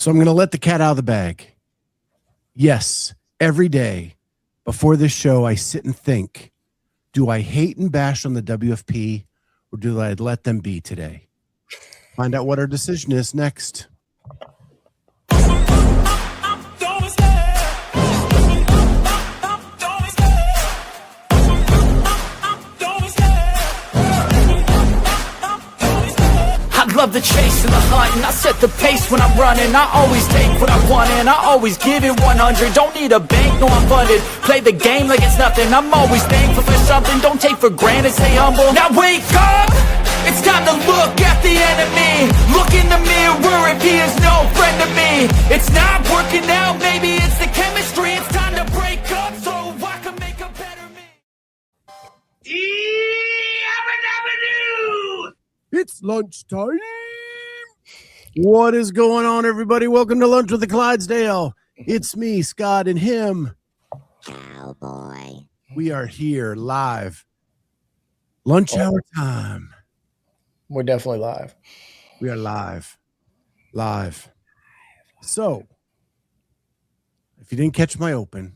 So I'm going to let the cat out of the bag. Yes, every day before this show, I sit and think, do I hate and bash on the WFP or do I let them be today? Find out what our decision is next. Love the chase and the hunt, and I set the pace when I'm running. I always take what I want and I always give it 100. Don't need a bank, no I'm funded. Play the game like it's nothing. I'm always thankful for something. Don't take for granted, stay humble. Now wake up! It's time to look at the enemy. Look in the mirror if he is no friend to me. It's not working out, maybe it's the chemistry. It's time to break up so I can make a better me. It's lunchtime. What is going on, everybody? Welcome to Lunch with the Clydesdale. It's me, Scott, and him, Cowboy. We are here live. Lunch hour time. We're definitely live. We are live. Live. So, if you didn't catch my open,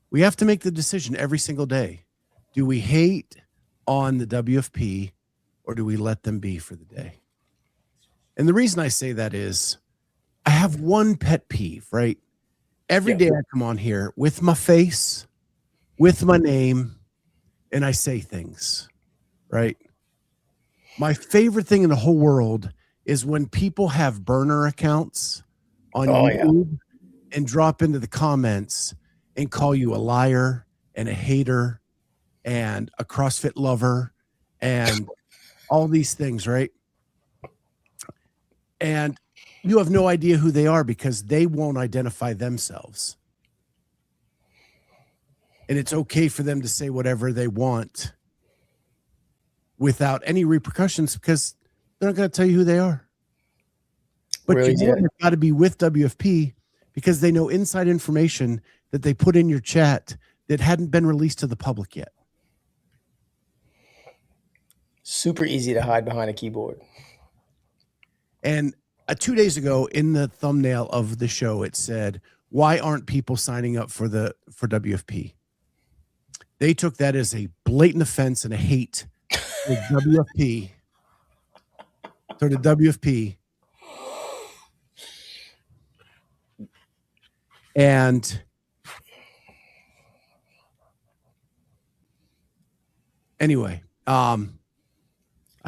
we have to make the decision every single day. Do we hate on the WFP or do we let them be for the day? And the reason I say that is I have one pet peeve, right? Every day I come on here with my face, with my name, and I say things, right? My favorite thing in the whole world is when people have burner accounts on YouTube and drop into the comments and call you a liar and a hater and a CrossFit lover and all these things, right? And you have no idea who they are because they won't identify themselves. And it's okay for them to say whatever they want without any repercussions because they're not going to tell you who they are. But really, you got to be with WFP because they know inside information that they put in your chat that hadn't been released to the public yet. Super easy to hide behind a keyboard. And 2 days ago in the thumbnail of the show, it said, why aren't people signing up for WFP? They took that as a blatant offense and a hate for WFP. So the WFP. And anyway,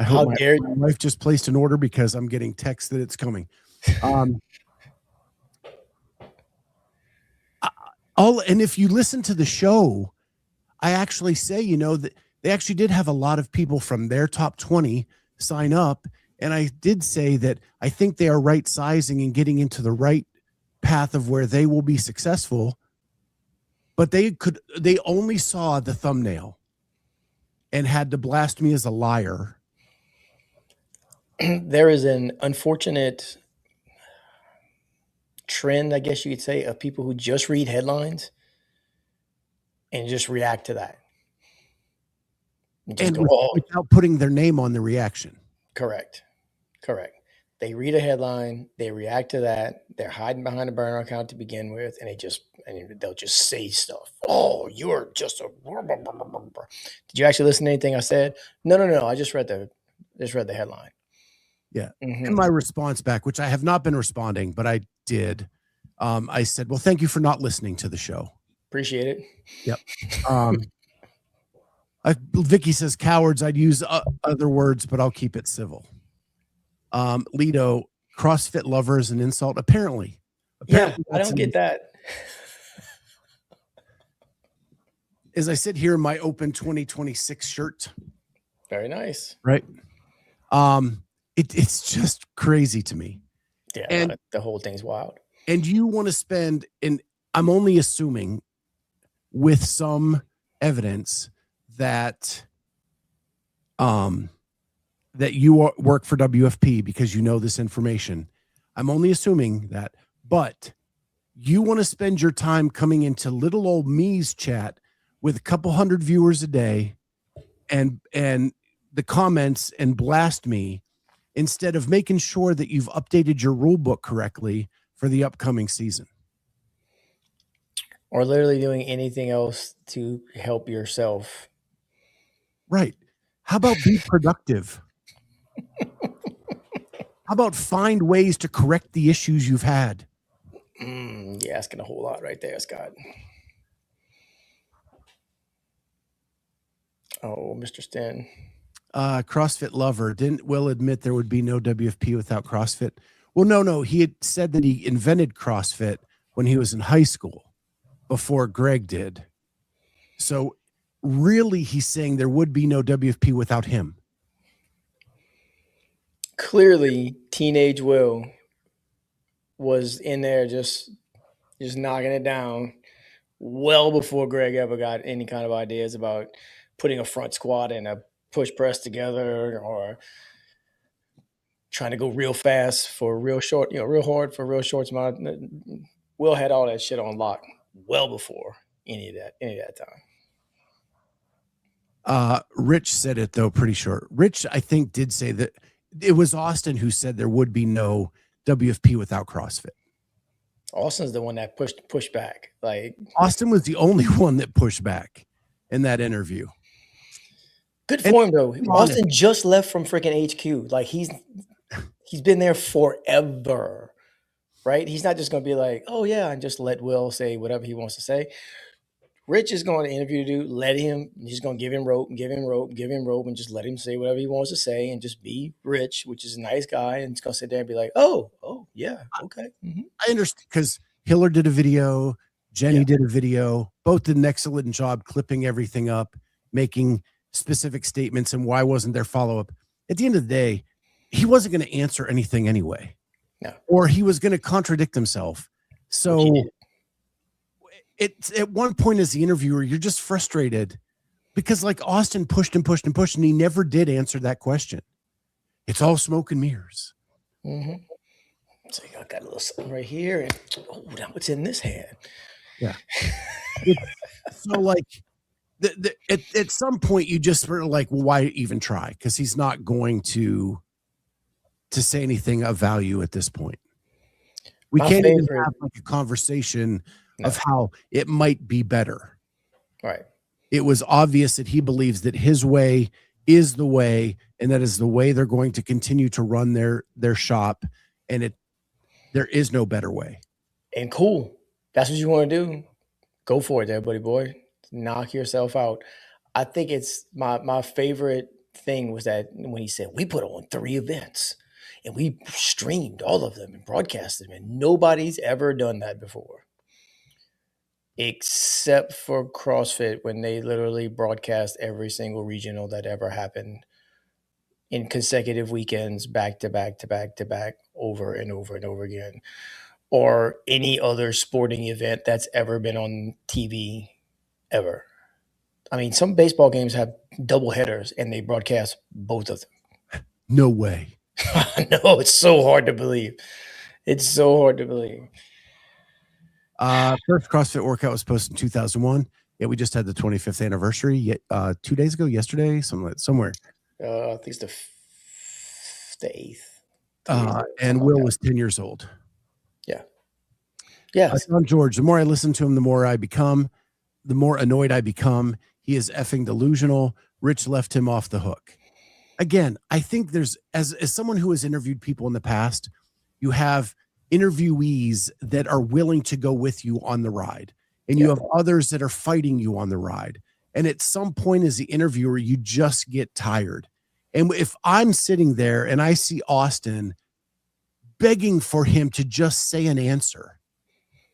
I hope my wife just placed an order because I'm getting text that it's coming. And if you listen to the show, I actually say, that they actually did have a lot of people from their top 20 sign up. And I did say that I think they are right sizing and getting into the right path of where they will be successful. But they only saw the thumbnail and had to blast me as a liar. There is an unfortunate trend, I guess you could say, of people who just read headlines and just react to that. And without putting their name on the reaction. Correct. They read a headline, they react to that, they're hiding behind a burner account to begin with, and they'll just say stuff. Oh, you're just a... Did you actually listen to anything I said? No. I just read the headline. Yeah. Mm-hmm. And my response back, which I have not been responding, but I did. I said, well, thank you for not listening to the show. Appreciate it. Yep. Vicky says cowards. I'd use other words, but I'll keep it civil. Lido, CrossFit lover is an insult. Apparently I don't get that. As I sit here in my Open 2026 shirt. Very nice. Right. It's just crazy to me. Yeah, and the whole thing's wild. And you want to spend, and I'm only assuming with some evidence that that you work for WFP because you know this information. I'm only assuming that, but you want to spend your time coming into little old me's chat with a couple hundred viewers a day and the comments and blast me instead of making sure that you've updated your rule book correctly for the upcoming season. Or literally doing anything else to help yourself. Right. How about be productive? How about find ways to correct the issues you've had? You're asking a whole lot right there, Scott. Oh, Mr. Stin. CrossFit lover. Didn't Will admit there would be no WFP without CrossFit? Well, no. He had said that he invented CrossFit when he was in high school before Greg did. So really, he's saying there would be no WFP without him. Clearly, teenage Will was in there just knocking it down well before Greg ever got any kind of ideas about putting a front squat and a push press together, or trying to go real fast for real short, real hard for real short amount. Will had all that shit on lock well before any of that time. Rich said it though, pretty short. Rich, I think, did say that it was Austin who said there would be no WFP without CrossFit. Austin's the one that pushed back. Like, Austin was the only one that pushed back in that interview. Good for him though. Austin just left from freaking HQ. Like, he's been there forever, right? He's not just going to be like, oh yeah, and just let Will say whatever he wants to say. Rich is going to interview the dude. Let him. He's going to give him rope, and just let him say whatever he wants to say, and just be Rich, which is a nice guy, and he's going to sit there and be like, oh yeah, okay. Mm-hmm. I understand, because Hiller did a video, Jenny did a video, both did an excellent job clipping everything up, making specific statements, and why wasn't there follow-up. At the end of the day, he wasn't going to answer anything anyway. No. Or he was going to contradict himself. So it's at one point as the interviewer, you're just frustrated because like Austin pushed and he never did answer that question. It's all smoke and mirrors. Mm-hmm. So I got a little something right here, and now what's in this hand? Yeah. So like at some point you just sort of like, well, why even try? Because he's not going to say anything of value at this point. We can't even have like a conversation of how it might be better. Right. It was obvious that he believes that his way is the way, and that is the way they're going to continue to run their shop, and there is no better way. And cool. That's what you want to do. Go for it there, buddy boy. Knock yourself out. I think it's my favorite thing was that when he said, we put on 3 events and we streamed all of them and broadcasted them, and nobody's ever done that before. Except for CrossFit, when they literally broadcast every single regional that ever happened in consecutive weekends, back to back, over and over and over again, or any other sporting event that's ever been on TV ever. I mean, some baseball games have double headers and they broadcast both of them. No way. No, it's so hard to believe. It's so hard to believe. First CrossFit workout was posted in 2001. Yeah, we just had the 25th anniversary 2 days ago, yesterday, somewhere. I think it's the 8th. And Will was 10 years old. Yeah. Yes. John George, the more I listen to him, the more annoyed I become. He is effing delusional. Rich left him off the hook. Again, I think there's, as someone who has interviewed people in the past, you have interviewees that are willing to go with you on the ride, and you have others that are fighting you on the ride. And at some point as the interviewer, you just get tired. And if I'm sitting there and I see Austin begging for him to just say an answer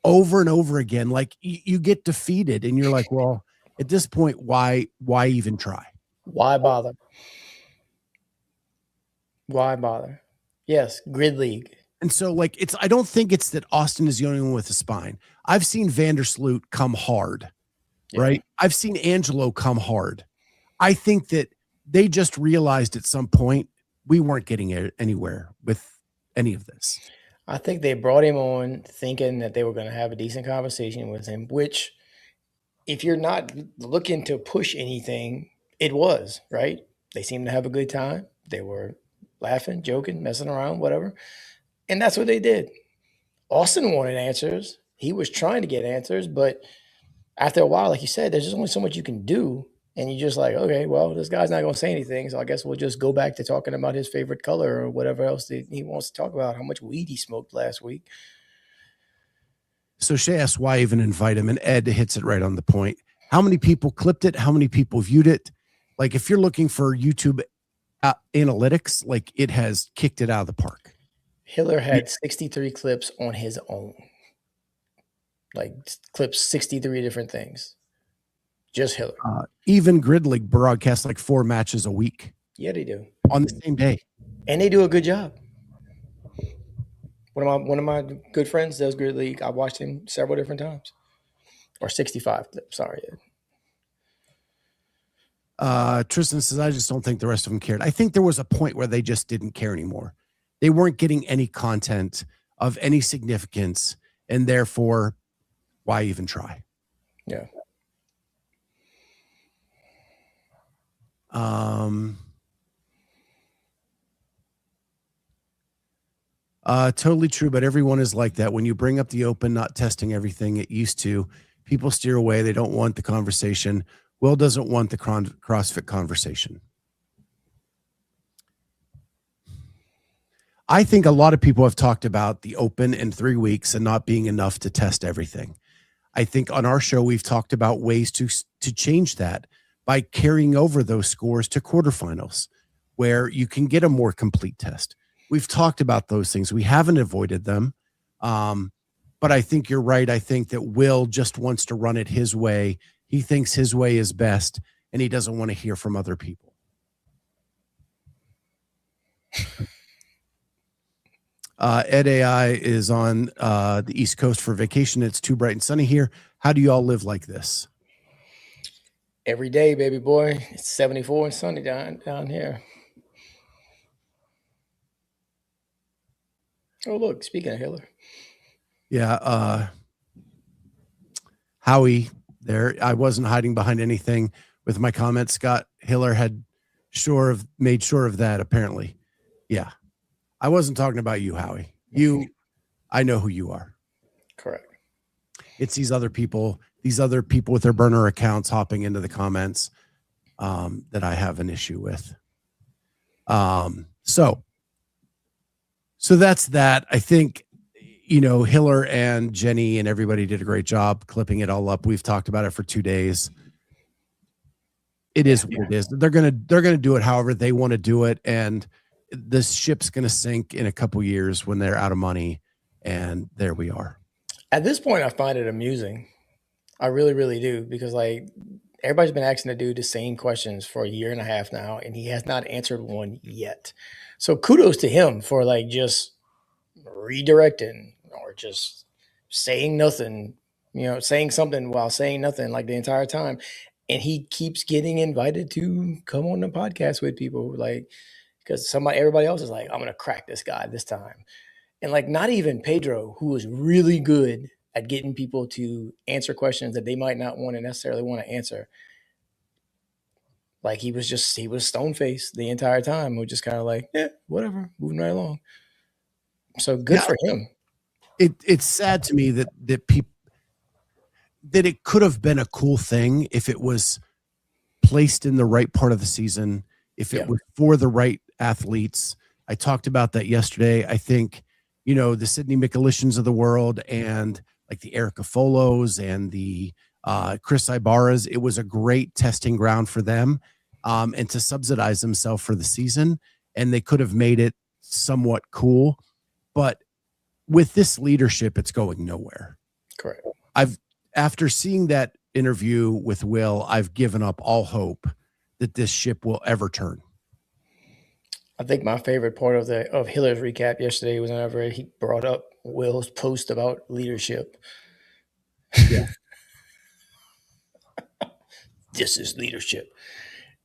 over and over again, like you get defeated and you're like, well, at this point, why even try? Why bother? Why bother? Yes, grid league. And so, like, I don't think it's that Austin is the only one with a spine. I've seen Vandersloot come hard, right? I've seen Angelo come hard. I think that they just realized at some point we weren't getting anywhere with any of this. I think they brought him on thinking that they were going to have a decent conversation with him, which if you're not looking to push anything, it was, right? They seemed to have a good time. They were laughing, joking, messing around, whatever. And that's what they did. Austin wanted answers. He was trying to get answers, but after a while, like you said, there's just only so much you can do. And you're just like, okay, well, this guy's not going to say anything. So I guess we'll just go back to talking about his favorite color or whatever else that he wants to talk about, how much weed he smoked last week. So Shay asks, why even invite him? And Ed hits it right on the point. How many people clipped it? How many people viewed it? Like, if you're looking for YouTube analytics, like, it has kicked it out of the park. Hiller had 63 clips on his own. Like, clips 63 different things. Just Hiller. Even Grid League broadcasts like 4 matches a week. Yeah, they do. On the same day. And they do a good job. One of my good friends does Grid League. I watched him several different times. Or 65 clips, sorry. Tristan says, I just don't think the rest of them cared. I think there was a point where they just didn't care anymore. They weren't getting any content of any significance, and therefore, why even try? Yeah. Totally true, but everyone is like that. When you bring up the open, not testing everything it used to, people steer away. They don't want the conversation. Will doesn't want the CrossFit conversation. I think a lot of people have talked about the open in 3 weeks and not being enough to test everything. I think on our show, we've talked about ways to change that by carrying over those scores to quarterfinals, where you can get a more complete test. We've talked about those things. We haven't avoided them. But I think you're right. I think that Will just wants to run it his way. He thinks his way is best, and he doesn't want to hear from other people. Ed AI is on the East Coast for vacation. It's too bright and sunny here. How do you all live like this? Every day, baby boy. It's 74 and sunny down here. Oh, look, speaking of Hiller. Yeah. Howie there. I wasn't hiding behind anything with my comments. Scott Hiller had made sure of that, apparently. Yeah. I wasn't talking about you, Howie. I know who you are. Correct. It's these other people with their burner accounts hopping into the comments that I have an issue with. So that's that. I think, Hiller and Jenny and everybody did a great job clipping it all up. We've talked about it for 2 days. It is what it is. They're gonna do it however they want to do it, and this ship's gonna sink in a couple years when they're out of money. And there we are. At this point, I find it amusing. I really, really do, because like everybody's been asking the dude the same questions for a year and a half now, and he has not answered one yet. So kudos to him for like just redirecting or just saying nothing, saying something while saying nothing like the entire time. And he keeps getting invited to come on the podcast with people, like, because everybody else is like, I'm going to crack this guy this time. And like, not even Pedro, who was really good at getting people to answer questions that they might not necessarily want to answer. Like he was stone-faced the entire time. We're just kind of like, yeah, whatever, moving right along. So good for him. It's sad to me that people, that it could have been a cool thing if it was placed in the right part of the season, if it was for the right athletes. I talked about that yesterday. I think, the Sydney Michalishans of the world and like the Erica Folos and the Chris Ibarras, it was a great testing ground for them and to subsidize themselves for the season. And they could have made it somewhat cool. But with this leadership, it's going nowhere. Correct. After seeing that interview with Will, I've given up all hope that this ship will ever turn. I think my favorite part of Hiller's recap yesterday was whenever he brought up Will's post about leadership. Yeah. This is leadership.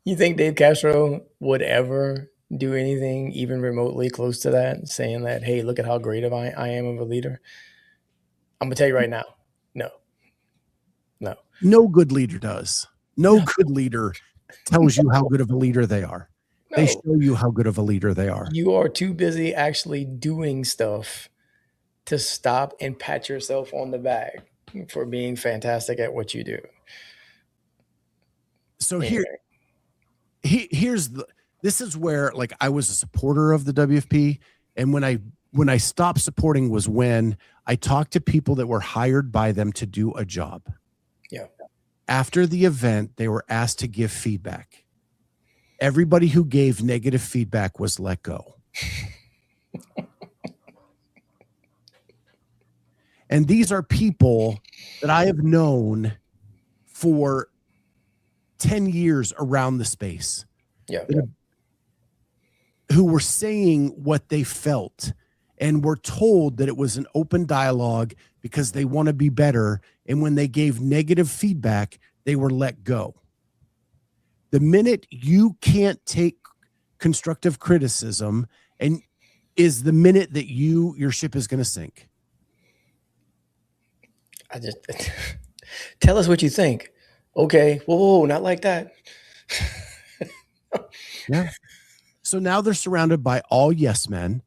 You think Dave Castro would ever do anything even remotely close to that, saying that, hey, look at how great I am of a leader? I'm going to tell you right now, no. No good leader does. No good leader tells you how good of a leader they are. They No, show you how good of a leader they are. you are too busy actually doing stuff to stop and pat yourself on the back for being fantastic at what you do. So Anyway, this is where, like, I was a supporter of the WFP, and when I stopped supporting was when I talked to people that were hired by them to do a job. yeah. After the event, they were asked to give feedback. Everybody who gave negative feedback was let go. And these are people that I have known for 10 years around the space. Yeah. Who were saying what they felt and were told that it was an open dialogue because they want to be better. And when they gave negative feedback, they were let go. The minute you can't take constructive criticism and is the minute that your ship is going to sink. I just tell us what you think. Okay. Whoa, not like that. Yeah. So now they're surrounded by all yes men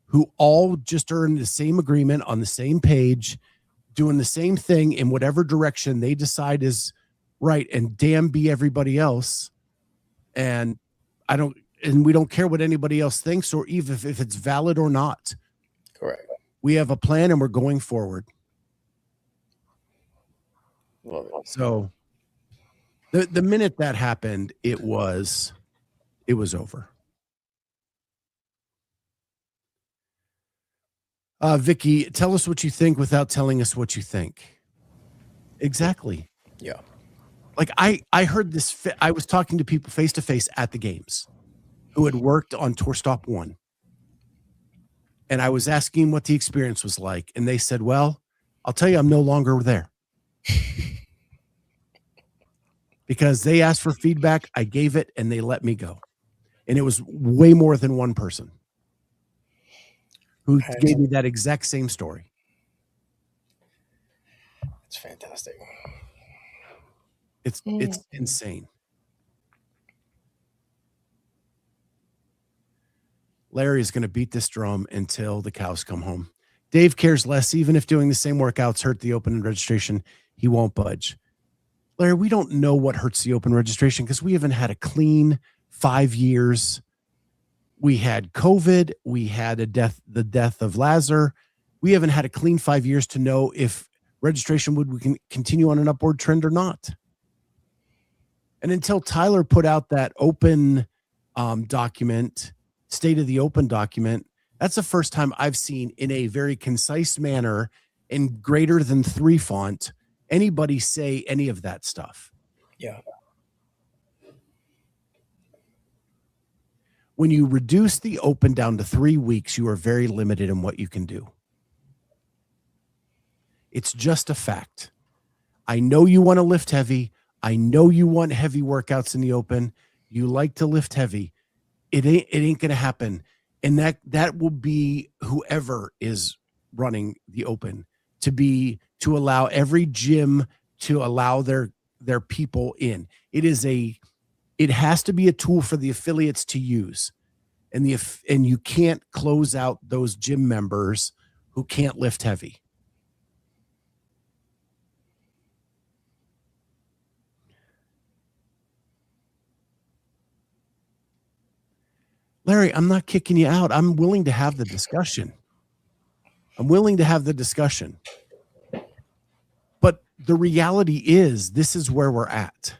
who all just are in the same agreement, on the same page, doing the same thing in whatever direction they decide is right, and damn be everybody else. And we don't care what anybody else thinks, or even if it's valid or not. Correct. We have a plan and we're going forward. Love it. So the minute that happened, it was over. Vicky, tell us what you think without telling us what you think. Exactly. Yeah. Like I heard this. I was talking to people face to face at the games who had worked on Tour Stop 1. And I was asking what the experience was like. And they said, well, I'll tell you, I'm no longer there. Because they asked for feedback, I gave it, and they let me go. And it was way more than one person who gave me that exact same story. It's fantastic. It's insane. Larry is going to beat this drum until the cows come home. Dave cares less. Even if doing the same workouts hurt the open registration, he won't budge. Larry, we don't know what hurts the open registration because we haven't had a clean 5 years. We had COVID. We had the death of Lazar. We haven't had a clean 5 years to know if registration we can continue on an upward trend or not. And until Tyler put out that open document, state of the open document, that's the first time I've seen in a very concise manner in greater than 3 font anybody say any of that stuff. Yeah. When you reduce the open down to 3 weeks, you are very limited in what you can do. It's just a fact. I know you want to lift heavy. I know you want heavy workouts in the open. You like to lift heavy. It ain't going to happen. And that will be whoever is running the open to allow every gym to allow their people in. It has to be a tool for the affiliates to use. And you can't close out those gym members who can't lift heavy. Larry, I'm not kicking you out. I'm willing to have the discussion. But the reality is, this is where we're at.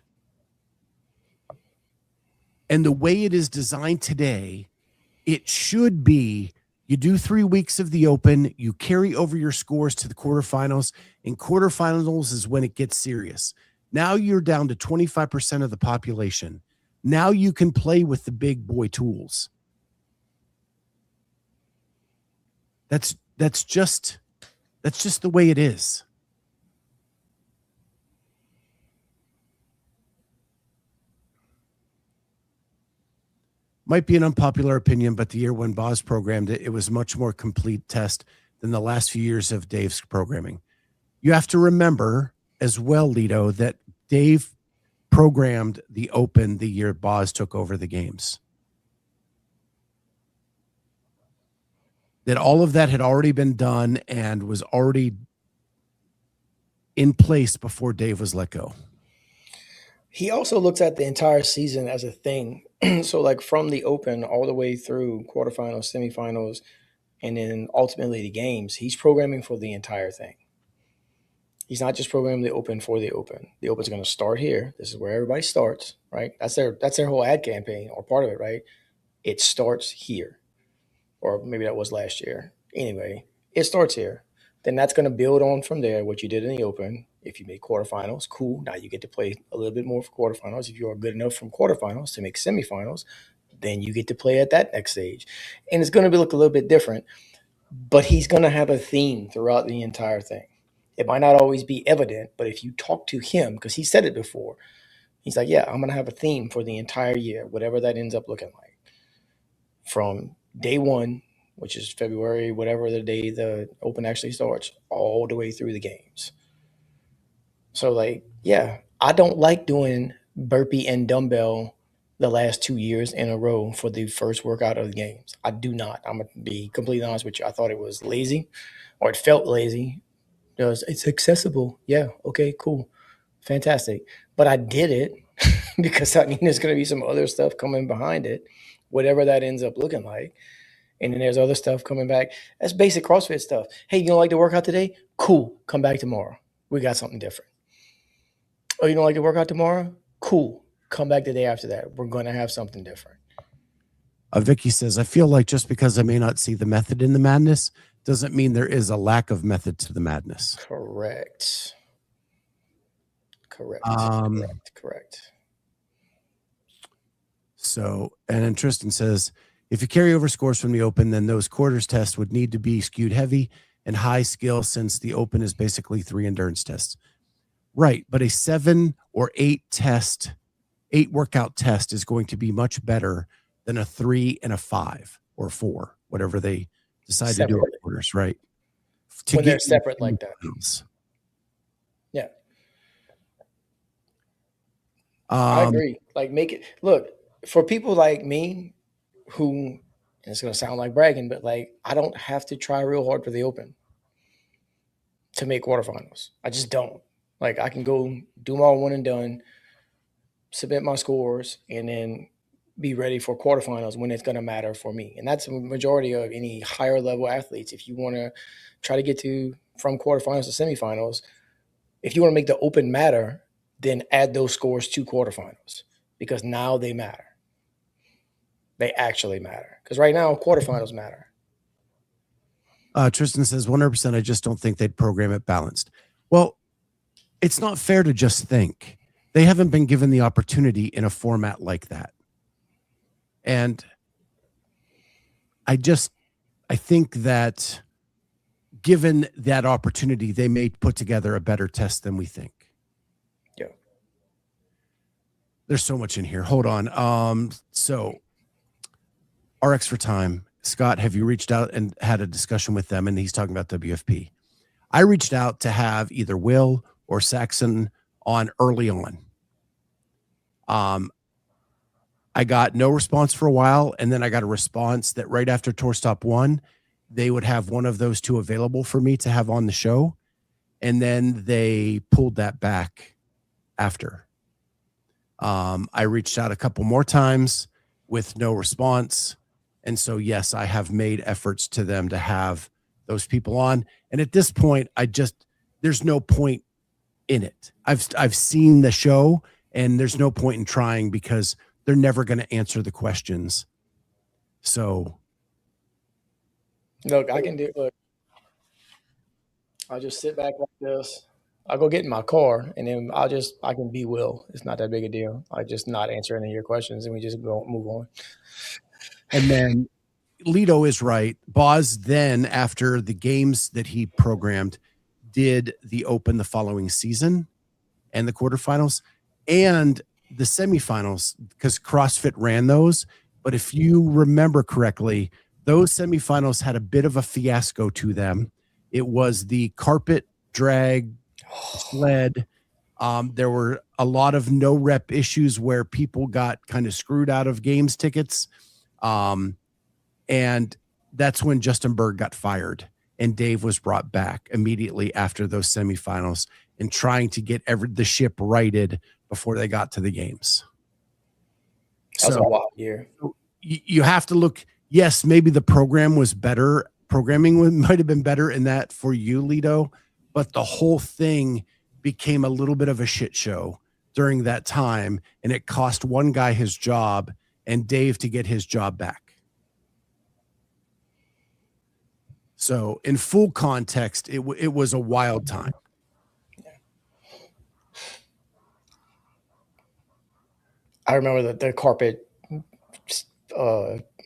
And the way it is designed today, it should be you do 3 weeks of the open, you carry over your scores to the quarterfinals, and quarterfinals is when it gets serious. Now you're down to 25% of the population. Now you can play with the big boy tools. That's just the way it is. Might be an unpopular opinion, but the year when Boz programmed it, it was a much more complete test than the last few years of Dave's programming. You have to remember as well, Lito, that Dave programmed the open the year Boz took over the games. that all of that had already been done and was already in place before Dave was let go. He also looks at the entire season as a thing. So like from the open all the way through quarterfinals, semifinals, and then ultimately the games, he's programming for the entire thing. He's not just programming the open for the open. The open's going to start here. This is where everybody starts, right? That's their whole ad campaign or part of it, right? It starts here. Or maybe that was last year. Anyway, it starts here. Then that's going to build on from there what you did in the open. If you make quarterfinals, cool. Now you get to play a little bit more for quarterfinals. If you are good enough from quarterfinals to make semifinals, then you get to play at that next stage. And it's going to look a little bit different, but he's going to have a theme throughout the entire thing. It might not always be evident, but if you talk to him, because he said it before, he's like, yeah, I'm going to have a theme for the entire year, whatever that ends up looking like. From day one, which is February, whatever the day the open actually starts, all the way through the games. So, like, yeah, I don't like doing burpee and dumbbell the last 2 years in a row for the first workout of the games. I do not. I'm going to be completely honest with you. I thought it was lazy, or it felt lazy. It's accessible. Yeah, okay, cool. Fantastic. But I did it because I mean there's going to be some other stuff coming behind it, whatever that ends up looking like. And then there's other stuff coming back. That's basic CrossFit stuff. Hey, you don't like to work out today? Cool. Come back tomorrow. We got something different. Oh, you don't like to work out tomorrow? Cool. Come back the day after that. We're going to have something different. Vicky says, I feel like just because I may not see the method in the madness doesn't mean there is a lack of method to the madness. Correct. So, and then Tristan says, if you carry over scores from the open, then those quarters tests would need to be skewed heavy and high skill since the open is basically 3 endurance tests. Right. But a 7 or 8 workout test is going to be much better than a 3 and a 5 or 4, whatever they decide to do in quarters, right? When they're separate like that. Yeah. I agree. Like, make it look for people like me who, and it's going to sound like bragging, but like, I don't have to try real hard for the open to make quarterfinals. I just don't. Like, I can go do my one and done, submit my scores, and then be ready for quarterfinals when it's going to matter for me. And that's the majority of any higher level athletes. If you want to try to get from quarterfinals to semifinals, if you want to make the open matter, then add those scores to quarterfinals because now they matter. They actually matter because right now quarterfinals matter. Tristan says 100%. I just don't think they'd program it balanced. Well, it's not fair to just think. They haven't been given the opportunity in a format like that. And I think that given that opportunity, they may put together a better test than we think. Yeah. There's so much in here. Hold on. So RX for Time. Scott, have you reached out and had a discussion with them? And he's talking about WFP. I reached out to have either Will or Saxon on early on. I got no response for a while, and then I got a response that right after Tour Stop 1, they would have one of those two available for me to have on the show, and then they pulled that back after. I reached out a couple more times with no response, and so yes, I have made efforts to them to have those people on, and at this point, there's no point in it. I've seen the show, and there's no point in trying because they're never going to answer the questions. So look, I can do it. I'll just sit back like this. I'll go get in my car and then I can be Will. It's not that big a deal. I just not answer any of your questions and we just go move on. And then Lito is right. Boz then, after the games that he programmed, did the open the following season and the quarterfinals and the semifinals because CrossFit ran those. But if you remember correctly, those semifinals had a bit of a fiasco to them. It was the carpet drag sled. There were a lot of no rep issues where people got kind of screwed out of games tickets. And that's when Justin Berg got fired and Dave was brought back immediately after those semifinals and trying to get the ship righted before they got to the games. That was a wild year. You have to look. Yes, maybe the program was better. Programming might have been better in that for you, Lido, but the whole thing became a little bit of a shit show during that time, and it cost one guy his job and Dave to get his job back. So in full context, it was a wild time. I remember the carpet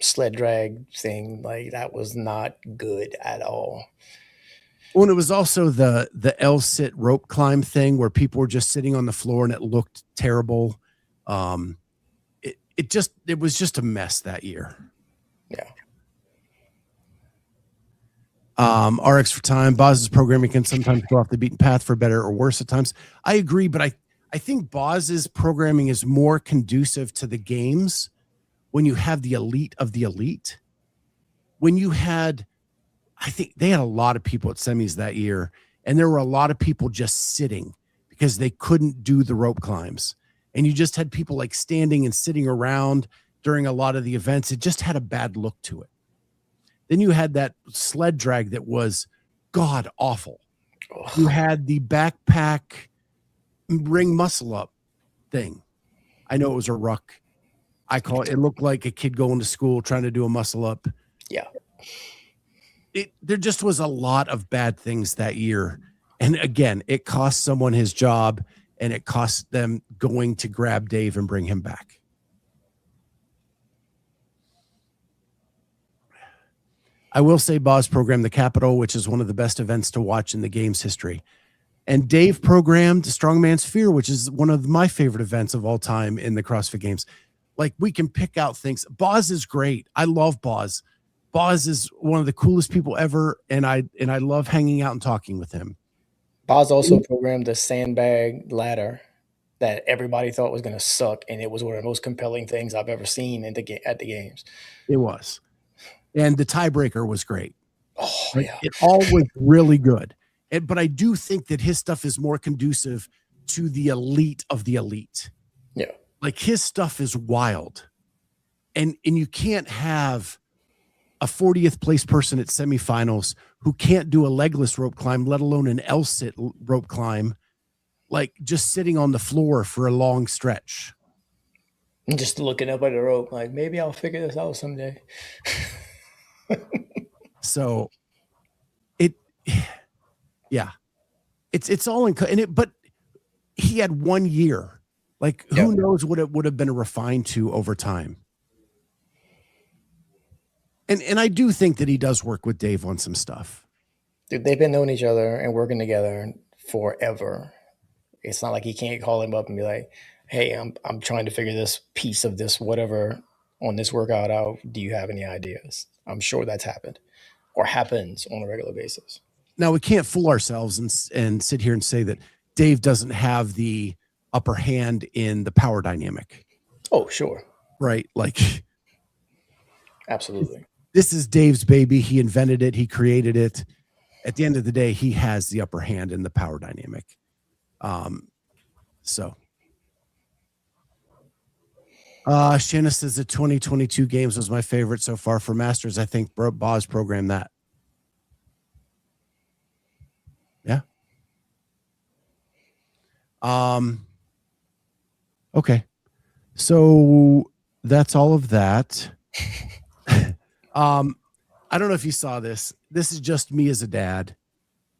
sled drag thing. Like, that was not good at all. Well, and it was also the L-sit rope climb thing where people were just sitting on the floor and it looked terrible. It was just a mess that year. Yeah. RX for time. Boz's programming can sometimes go off the beaten path for better or worse at times. I agree, but I think Boz's programming is more conducive to the games when you have the elite of the elite. When you had, I think they had a lot of people at semis that year, and there were a lot of people just sitting because they couldn't do the rope climbs. And you just had people like standing and sitting around during a lot of the events. It just had a bad look to it. Then you had that sled drag that was god awful. You had the backpack ring muscle up thing. I know it was a ruck. I call it. It looked like a kid going to school trying to do a muscle up. Yeah. There just was a lot of bad things that year. And again, it cost someone his job and it cost them going to grab Dave and bring him back. I will say Boz programmed the Capitol, which is one of the best events to watch in the game's history. And Dave programmed Strongman Sphere, which is one of my favorite events of all time in the CrossFit Games. Like, we can pick out things. Boz is great. I love Boz. Boz is one of the coolest people ever, and I love hanging out and talking with him. Boz also programmed the sandbag ladder that everybody thought was going to suck, and it was one of the most compelling things I've ever seen at the games. It was. And the tiebreaker was great. Oh, like, yeah. It all was really good. But I do think that his stuff is more conducive to the elite of the elite. Yeah. Like, his stuff is wild. And you can't have a 40th place person at semifinals who can't do a legless rope climb, let alone an L-sit rope climb, like just sitting on the floor for a long stretch. And just looking up at the rope, like, maybe I'll figure this out someday. So yeah, it's all in it, but he had 1 year. Like, who knows what it would have been refined to over time. And I do think that he does work with Dave on some stuff. Dude, they've been knowing each other and working together forever. It's not like he can't call him up and be like, hey, I'm trying to figure this piece of this whatever on this workout out. Do you have any ideas? I'm sure that's happened or happens on a regular basis. Now, we can't fool ourselves and sit here and say that Dave doesn't have the upper hand in the power dynamic. Oh, sure. Right. Like, absolutely. This is Dave's baby. He invented it. He created it. At the end of the day, he has the upper hand in the power dynamic. Shanna says the 2022 games was my favorite so far for Masters. I think Boz programmed that. Yeah. Okay. So that's all of that. I don't know if you saw this. This is just me as a dad.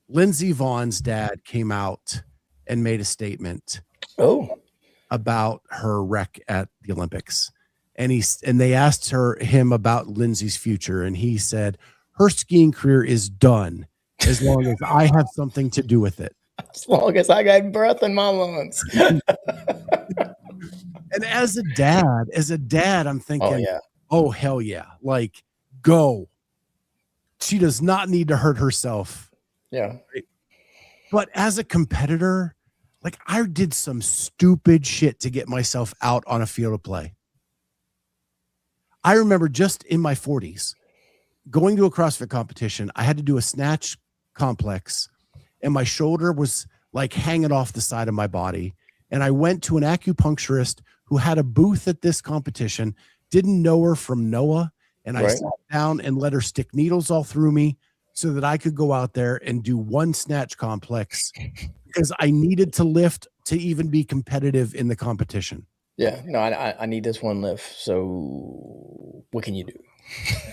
Lindsey Vonn's dad came out and made a statement about her wreck at the Olympics. And they asked him about Lindsey's future. And he said, her skiing career is done as long as I have something to do with it. As long as I got breath in my lungs. And as a dad, I'm thinking, oh, hell yeah. Like, go. She does not need to hurt herself. Yeah. But as a competitor, like, I did some stupid shit to get myself out on a field of play. I remember just in my 40s, going to a CrossFit competition, I had to do a snatch complex, and my shoulder was like hanging off the side of my body. And I went to an acupuncturist who had a booth at this competition, didn't know her from Noah. And I sat down and let her stick needles all through me so that I could go out there and do one snatch complex because I needed to lift to even be competitive in the competition. Yeah, no, I need this one lift. So what can you do?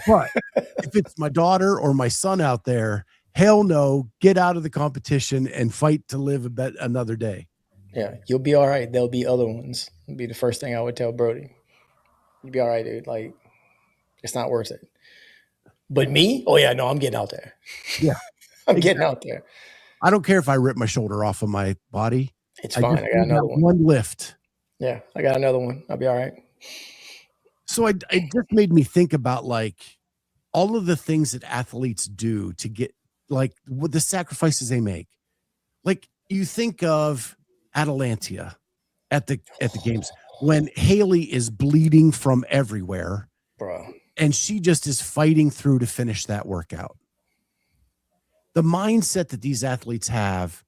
But if it's my daughter or my son out there, hell no, get out of the competition and fight to live another day. Yeah, you'll be all right. There'll be other ones. It'll be the first thing I would tell Brody. You'll be all right, dude. Like, it's not worth it. But me? Oh, yeah, no, I'm getting out there. Yeah. I'm getting out there. I don't care if I rip my shoulder off of my body. It's fine. I got another one. One lift. Yeah, I got another one. I'll be all right. So it just made me think about like all of the things that athletes do to get like what the sacrifices they make. Like you think of Atalantia at the games when Haley is bleeding from everywhere, bro, and she just is fighting through to finish that workout. The mindset that these athletes have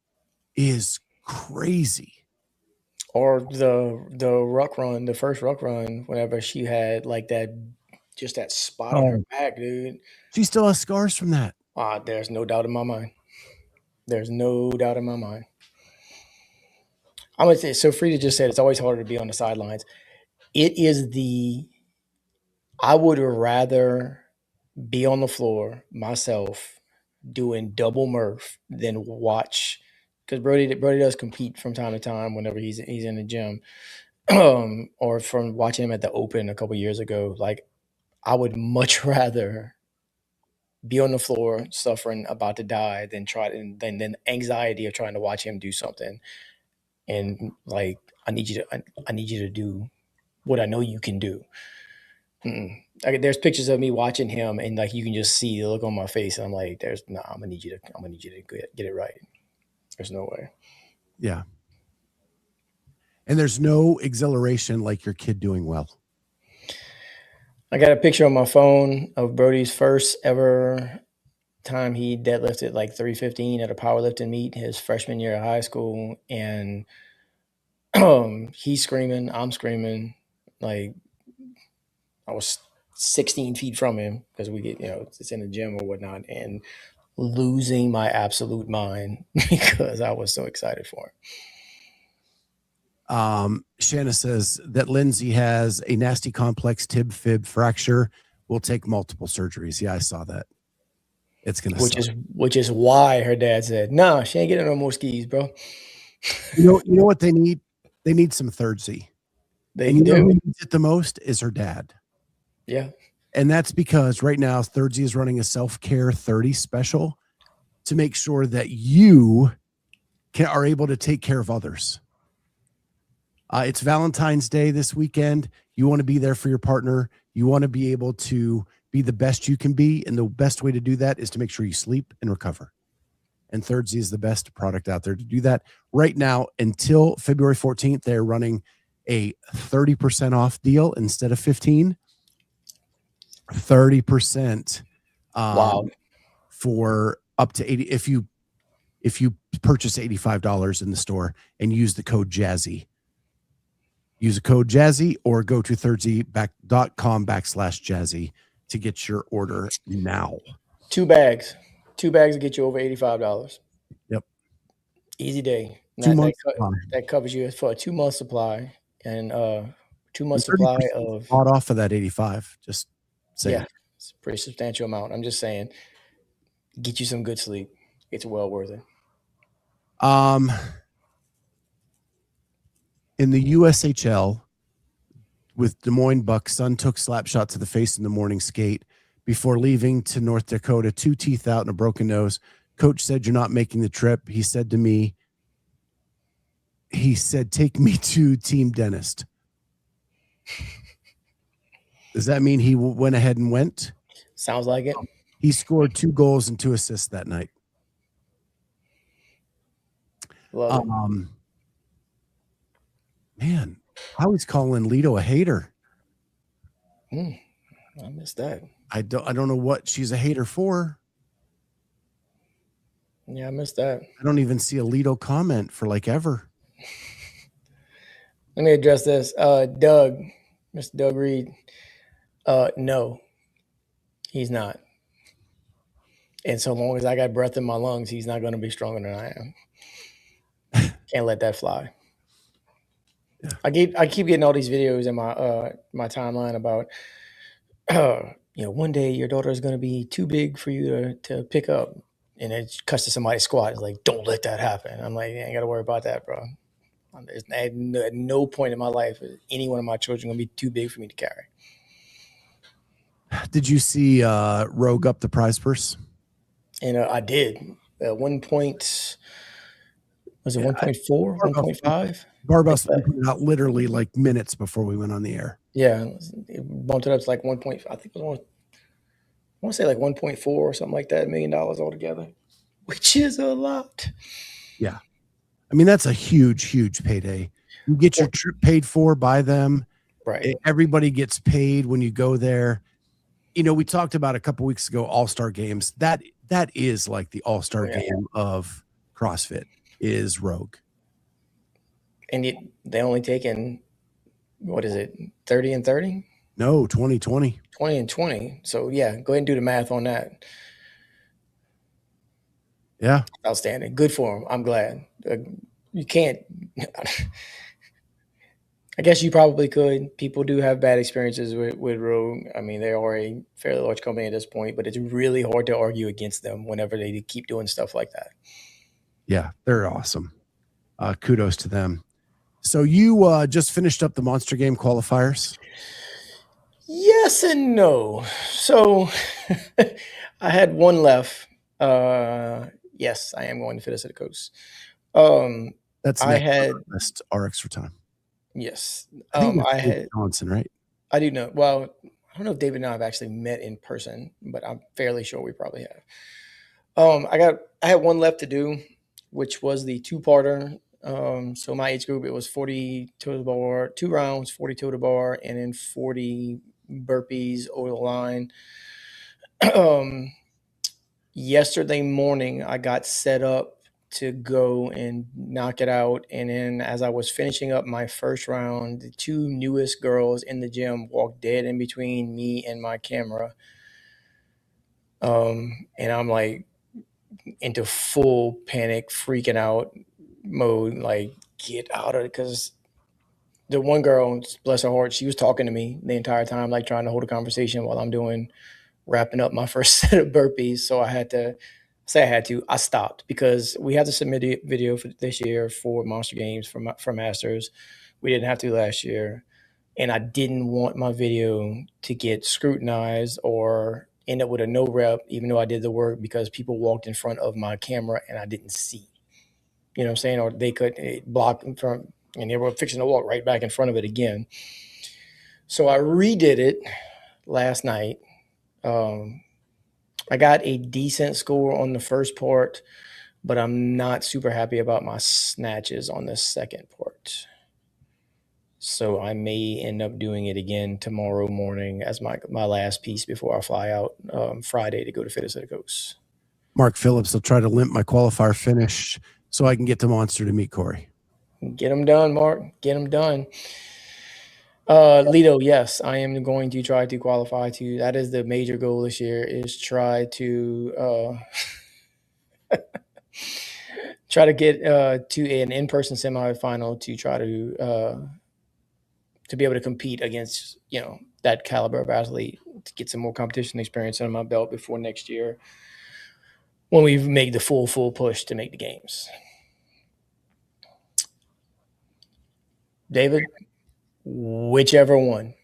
is crazy. Or the ruck run, the first ruck run, whenever she had like that, just that spot on her back, dude. She still has scars from that. There's no doubt in my mind. There's no doubt in my mind. I'm gonna say, so Frida just said it's always harder to be on the sidelines. It is I would rather be on the floor myself doing double Murph than watch, because Brody does compete from time to time whenever he's in the gym, or from watching him at the Open a couple years ago. Like, I would much rather be on the floor suffering, about to die, than than anxiety of trying to watch him do something. And like, I need you to do what I know you can do. There's pictures of me watching him, and like you can just see the look on my face. And I'm like, I'm gonna need you to get it right. There's no way. Yeah. And there's no exhilaration like your kid doing well. I got a picture on my phone of Brody's first ever time he deadlifted like 315 at a powerlifting meet his freshman year of high school, and he's screaming, I'm screaming. Like, I was 16 feet from him because we get, it's in the gym or whatnot, and losing my absolute mind because I was so excited for him. Shanna says that Lindsey has a nasty complex tib fib fracture. Will take multiple surgeries. Yeah, I saw that. It's gonna which is why her dad said, "No, she ain't getting no more skis, bro." You know what they need? They need some Thirdzy. They do. Who needs it the most is her dad. Yeah. And that's because right now Thirdzy is running a self-care 30 special to make sure that you are able to take care of others. It's Valentine's Day this weekend. You want to be there for your partner. You want to be able to be the best you can be. And the best way to do that is to make sure you sleep and recover. And Thirdzy is the best product out there to do that. Right now, until February 14th, they're running a 30% off deal instead of 15%. 30% wow. For up to 80. If you purchase $85 in the store and use the code Jazzy, use a code Jazzy or go to thirdzy.com/Jazzy to get your order now. 2 bags will get you over $85. Yep. Easy day. 2 months that covers you for a 2-month supply, and 2-month supply of bought off of that 85. Just saying. Yeah, it's a pretty substantial amount. I'm just saying, get you some good sleep. It's well worth it. In the USHL with Des Moines Bucks, son took slap shot to the face in the morning skate before leaving to North Dakota, 2 teeth out and a broken nose. Coach said, "You're not making the trip." He said to me, "Take me to team dentist." Does that mean he went ahead and went? Sounds like it. He scored 2 goals and 2 assists that night. Love it. Man, I was calling Lito a hater. I missed that. I don't know what she's a hater for. Yeah, I missed that. I don't even see a Lido comment for like ever. Let me address this. Doug, Mr. Doug Reed. No, he's not. And so long as I got breath in my lungs, he's not going to be stronger than I am. Can't let that fly. Yeah. I keep getting all these videos in my timeline about, one day your daughter is going to be too big for you to pick up, and it cuts to somebody's squat. It's like, don't let that happen. I'm like, I ain't got to worry about that, bro. At no point in my life is any one of my children going to be too big for me to carry. Did you see Rogue up the prize purse? And I did. At one point, was it 1.4, 1.5? Barbell put it out literally like minutes before we went on the air. Yeah, it bumped it up to like 1. I think it was I want to say like 1.4 or something like that, $1 million altogether, which is a lot. Yeah. I mean, that's a huge, huge payday. You get your trip paid for by them. Right. Everybody gets paid when you go there. We talked about a couple weeks ago, All-Star Games. That is like the All-Star game of CrossFit is Rogue. And they only taken, what is it, 30 and 30? No, 20. 20 and 20. So, yeah, go ahead and do the math on that. Yeah. Outstanding. Good for them. I'm glad. You can't – I guess you probably could. People do have bad experiences with Rogue. I mean, they are a fairly large company at this point, but it's really hard to argue against them whenever they keep doing stuff like that. Yeah, they're awesome. Kudos to them. So you just finished up the Monster Game qualifiers? Yes and no. So I had one left. Yes, I am going to Fittest at the Coast. That's I had list our extra time. Yes. I think that's I had Johnson, right? I do know. Well, I don't know if David and I have actually met in person, but I'm fairly sure we probably have. I had one left to do, which was the two-parter. So my age group, it was 40 toe to the bar, 2 rounds, 40 toe to bar, and then 40 burpees over the line. Yesterday morning, I got set up to go and knock it out. And then as I was finishing up my first round, the 2 newest girls in the gym walked dead in between me and my camera. And I'm like into full panic, freaking out mode, like get out of it. Because the one girl, bless her heart, she was talking to me the entire time, like trying to hold a conversation while I'm wrapping up my first set of burpees. So I stopped because we had to submit a video for this year for Monster Games for Masters. We didn't have to last year. And I didn't want my video to get scrutinized or end up with a no rep, even though I did the work, because people walked in front of my camera and I didn't see. You know what I'm saying? Or they could block in front, and they were fixing to walk right back in front of it again. So I redid it last night. I got a decent score on the first part, but I'm not super happy about my snatches on the second part. So I may end up doing it again tomorrow morning as my last piece before I fly out Friday to go to Fittest at the Coast. Mark Phillips will try to limp my qualifier finish so I can get to Monster to meet Cory. Get them done, Mark. Get them done. Lido, yes, I am going to try to qualify to. That is the major goal this year, is try to get to an in-person semifinal to try to be able to compete against that caliber of athlete, to get some more competition experience under my belt before next year when we've made the full push to make the games. David, whichever one.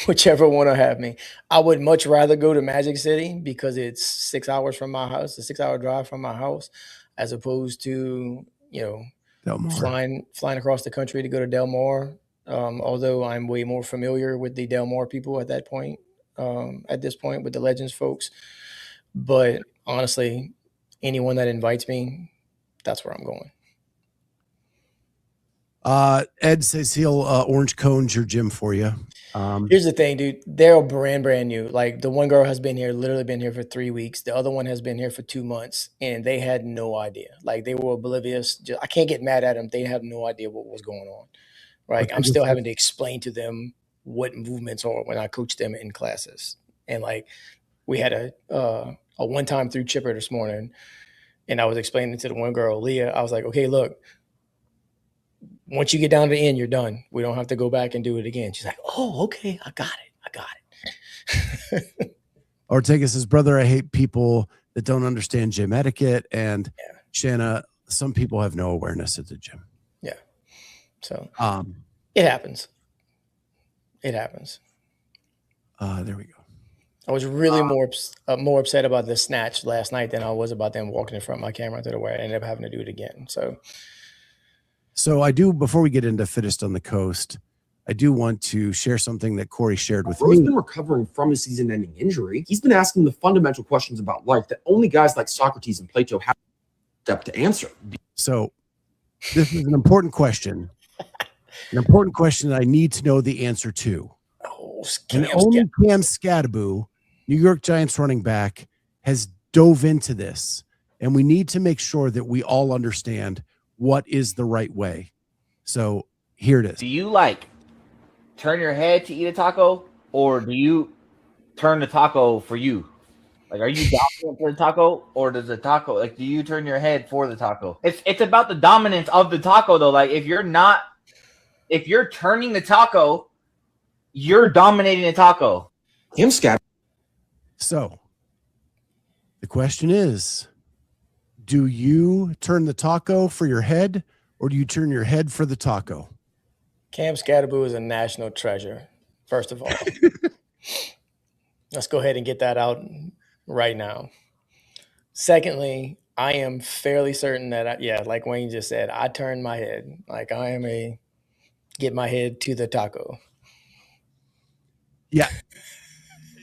Whichever one will have me. I would much rather go to Magic City because it's 6 hours from my house, a 6-hour drive from my house, as opposed to, flying across the country to go to Del Mar. Although I'm way more familiar with the Del Mar people at this point with the Legends folks. But honestly, anyone that invites me, that's where I'm going. Ed says he'll orange cones your gym for you. Here's the thing, dude. They're brand new. Like the one girl has been here, literally been here for 3 weeks. The other one has been here for 2 months, and they had no idea. Like they were oblivious. I can't get mad at them. They have no idea what was going on. Right? I'm still having to explain to them what movements are when I coach them in classes. And like we had a one-time through chipper this morning, and I was explaining to the one girl, Leah. I was like, okay, look. Once you get down to the end, you're done. We don't have to go back and do it again. She's like, oh, okay. I got it. Ortega says, brother, I hate people that don't understand gym etiquette. And Shanna, some people have no awareness at the gym. Yeah. So it happens. It happens. There we go. I was really more upset about the snatch last night than I was about them walking in front of my camera to the way I ended up having to do it again. So I do, before we get into Fittest on the Coast, I do want to share something that Cory shared with Bro's me. been recovering from his season-ending injury. He's been asking the fundamental questions about life that only guys like Socrates and Plato have step to answer. So this is an important question. An important question that I need to know the answer to. And only Cam Scadaboo, New York Giants running back, has dove into this. And we need to make sure that we all understand what is the right way. So here it is. Do you turn your head to eat a taco, or do you turn the taco for you? Like, are you dominant for the taco, or does the taco, do you turn your head for the taco? It's about the dominance of the taco, though. Like, if you're turning the taco, you're dominating the taco. Him scat. So the question is, do you turn the taco for your head, or do you turn your head for the taco? Cam Scadaboo is a national treasure, first of all. Let's go ahead and get that out right now. Secondly, I am fairly certain that, like Wayne just said, I turn my head. Like I am get my head to the taco. Yeah.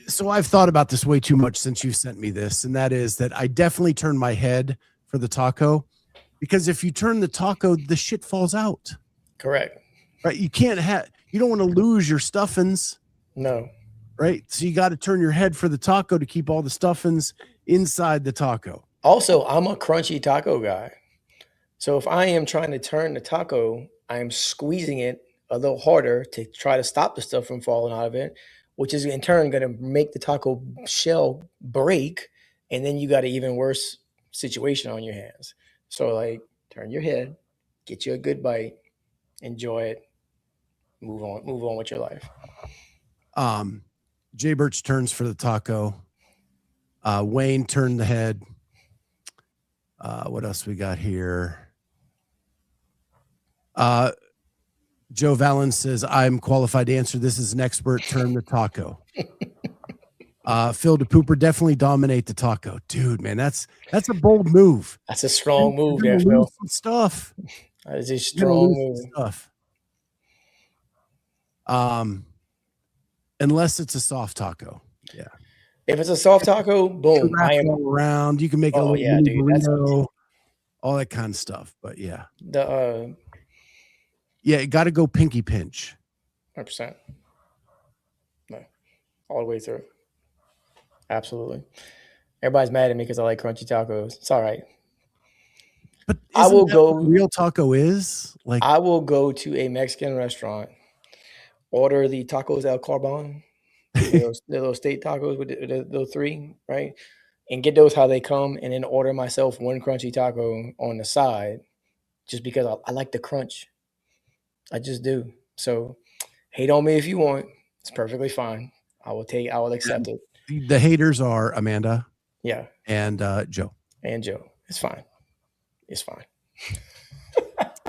So I've thought about this way too much since you sent me this, and that is that I definitely turn my head for the taco, because if you turn the taco, the shit falls out. Correct. Right? You don't want to lose your stuffings. No. Right? So you got to turn your head for the taco to keep all the stuffings inside the taco. Also, I'm a crunchy taco guy. So if I am trying to turn the taco, I am squeezing it a little harder to try to stop the stuff from falling out of it, which is in turn going to make the taco shell break. And then you got an even worse situation on your hands. So turn your head, get you a good bite, enjoy it, move on with your life. Jay Birch turns for the taco. Wayne turned the head. What else we got here? Joe Vallon says, I'm qualified to answer. This is an expert. Turn the taco. Phil DePooper, definitely dominate the taco. Dude, man, that's a bold move. That's a strong move there, Phil. Stuff. That is a strong move. Stuff. Unless it's a soft taco. Yeah. If it's a soft taco, boom. I am around. You can make a little burrito, all that kind of stuff. But yeah. You got to go pinky pinch. 100%. No. All the way through. Absolutely. Everybody's mad at me because I like crunchy tacos. It's all right. But I will go. Real taco is I will go to a Mexican restaurant, order the tacos El Carbon, the little steak tacos with the three, right? And get those how they come, and then order myself one crunchy taco on the side, just because I like the crunch. I just do. So hate on me if you want. It's perfectly fine. I will accept it. The haters are Amanda. Yeah. And Joe. And Joe. It's fine. It's fine.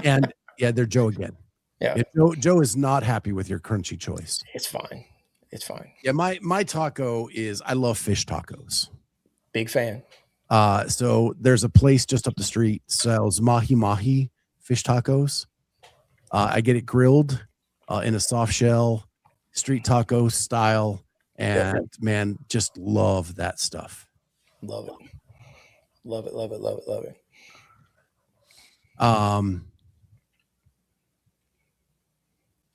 And they're Joe again. Yeah. Joe is not happy with your crunchy choice. It's fine. It's fine. Yeah, my taco is, I love fish tacos. Big fan. So there's a place just up the street sells mahi fish tacos. I get it grilled in a soft shell, street taco style, and man, just love that stuff. Love it. Love it, love it, love it, love it.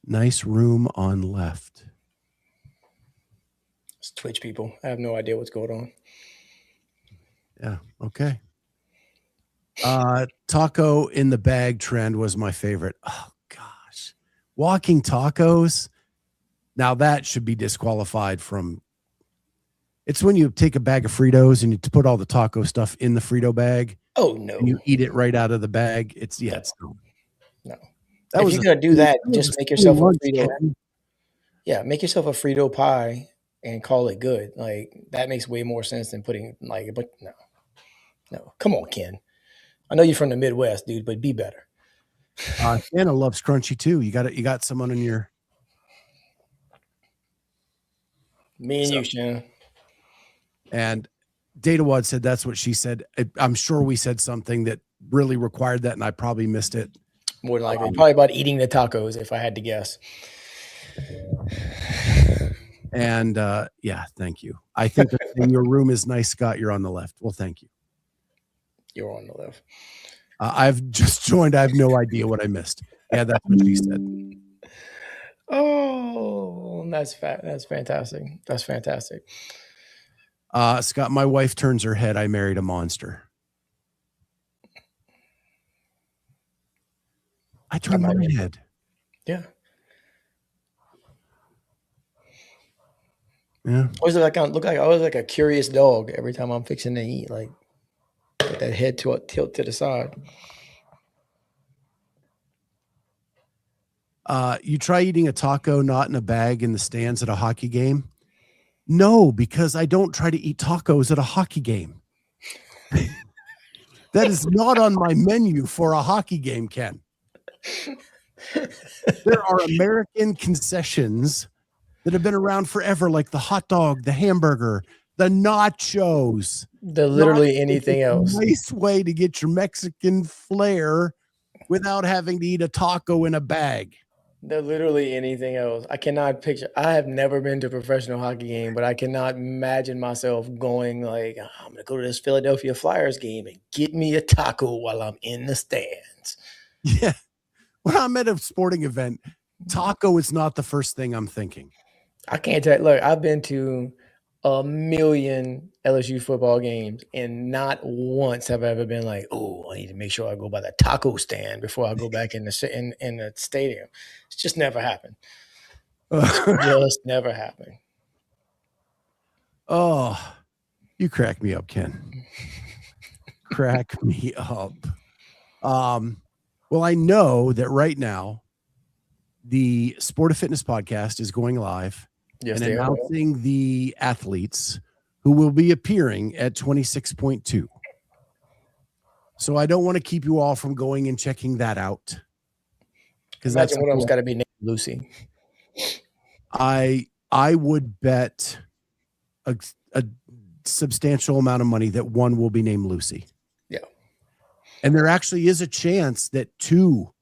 Nice room on left. It's Twitch people. I have no idea what's going on. Yeah. Okay. Taco in the bag trend was my favorite. Oh gosh. Walking tacos. Now that should be disqualified from. It's when you take a bag of Fritos and you put all the taco stuff in the Frito bag. Oh no. And you eat it right out of the bag. It's No. That If was you're a- gonna do that, that was just a make yourself a lunch, Frito. Ken. Yeah, make yourself a Frito pie and call it good. Like that makes way more sense than putting like. But no. Come on, Ken. I know you're from the Midwest, dude, but be better. Anna loves crunchy too. You got someone in your. Me and you, Shannon. And Data Wad said that's what she said. I'm sure we said something that really required that, and I probably missed it. More than likely, probably about eating the tacos, if I had to guess. And yeah, thank you. I think that your room is nice, Scott. You're on the left. Well, thank you. You're on the left. I've just joined. I have no idea what I missed. Yeah, that's what she said. Oh, that's fantastic. That's fantastic. Scott, my wife turns her head. I married a monster. I turned my head. Yeah. Yeah. I was like a curious dog every time I'm fixing to eat, like with that head tilt to the side. You try eating a taco not in a bag in the stands at a hockey game? No, because I don't try to eat tacos at a hockey game. That is not on my menu for a hockey game, Ken. There are American concessions that have been around forever, like the hot dog, the hamburger, the nachos. They're literally anything else. Nice way to get your Mexican flair without having to eat a taco in a bag. They're literally anything else. I cannot picture. I have never been to a professional hockey game, but I cannot imagine myself going like, I'm going to go to this Philadelphia Flyers game and get me a taco while I'm in the stands. Yeah. When I'm at a sporting event, taco is not the first thing I'm thinking. I can't tell. Look, I've been to a million LSU football games, and not once have I ever been like, "Oh, I need to make sure I go by the taco stand before I go back in the stadium." It's just never happened. Just never happened. Oh, you crack me up, Ken. Crack me up. Well, I know that right now the Sport of Fitness podcast is going live and announcing the athletes who will be appearing at 26.2. So I don't want to keep you all from going and checking that out. Because that's one of them's got to be named Lucy. I would bet a substantial amount of money that one will be named Lucy. Yeah. And there actually is a chance that two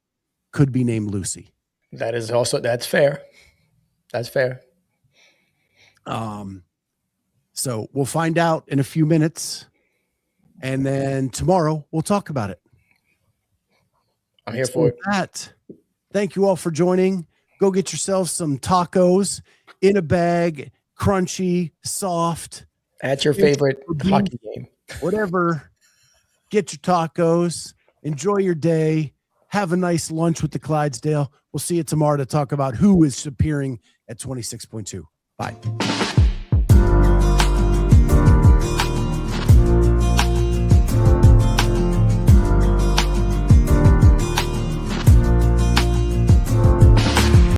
could be named Lucy. That's fair. That's fair. So we'll find out in a few minutes, and then tomorrow we'll talk about it. I'm here for it. That. Thank you all for joining. Go get yourself some tacos in a bag, crunchy, soft. At your favorite hockey game. Whatever. Get your tacos. Enjoy your day. Have a nice lunch with the Clydesdale. We'll see you tomorrow to talk about who is appearing at 26.2. Bye.